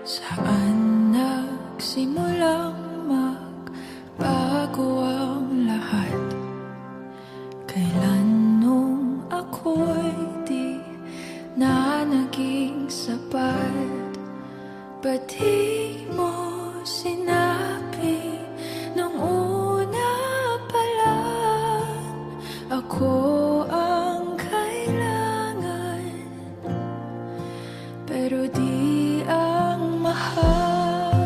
Saan nagsimulang magbago ang lahat? Kailan nung ako'y di na naging sapat? Ba't di mo sinabi nung una pa lang ako ang kailangan, pero di ang mahal?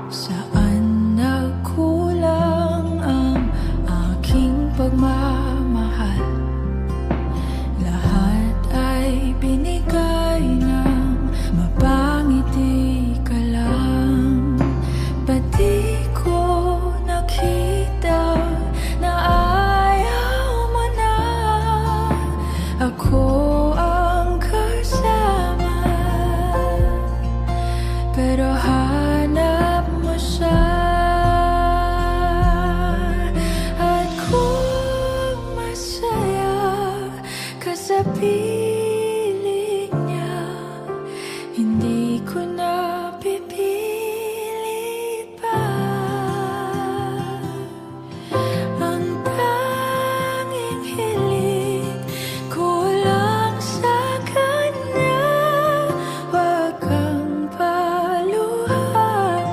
Saan nagkulang ang aking pagmamahal? Lahat ay binigay ng mapangiti ka lang. Ba't di ko nakita na ayaw mo na ako ang kasama? Pero hanap mo siya, at kung masaya ka sa piling niya, hindi ko na pipilit pa. Ang tanging hiling ko lang sa kanya, wag kang paluhain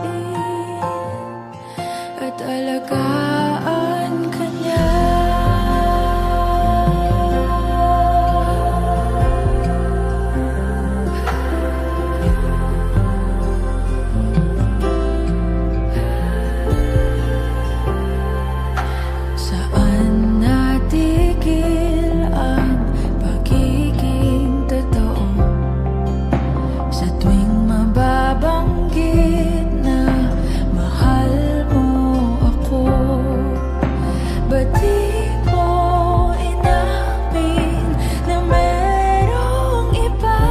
at alagaan ka niya. Saan natigil ang pagiging totoo? Sa tuwing mababanggit na mahal mo ako, ba't di mo inamin na merong iba?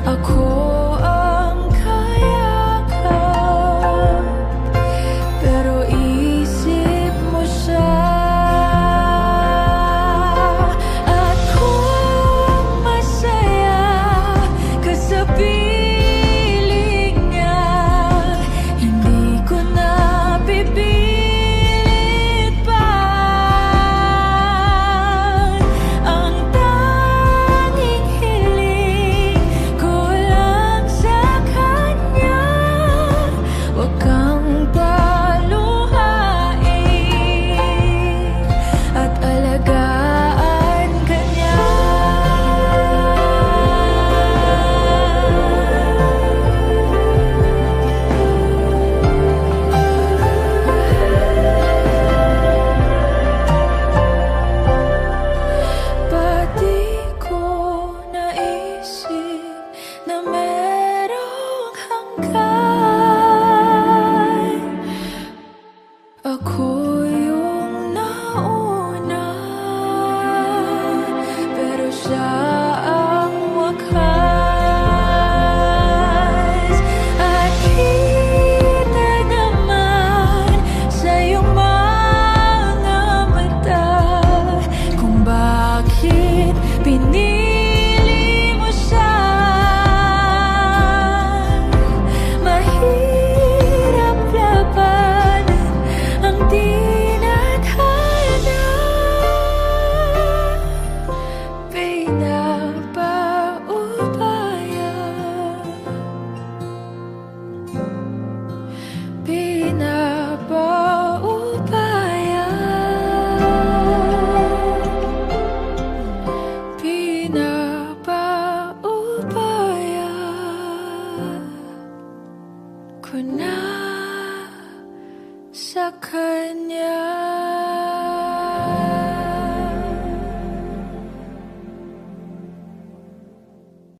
Ako ang kayakap, pero isip mo siya. At kung masaya ka sa piling niya, hindi ko na pipilit pa. Ang tanging hiling ko lang sa kanya, wag kang paluhain at alagaan ka niya. Ba't di ko naisip na merong hanggan? Ako yung nauna, pero siya ang wakas. At kita naman sa iyong mga mata kung bakit pinili mo siya. Mahirap labanan ang tinadhana. Pinapaubaya, pinapaubaya, pinapaubaya ko na sa kanya.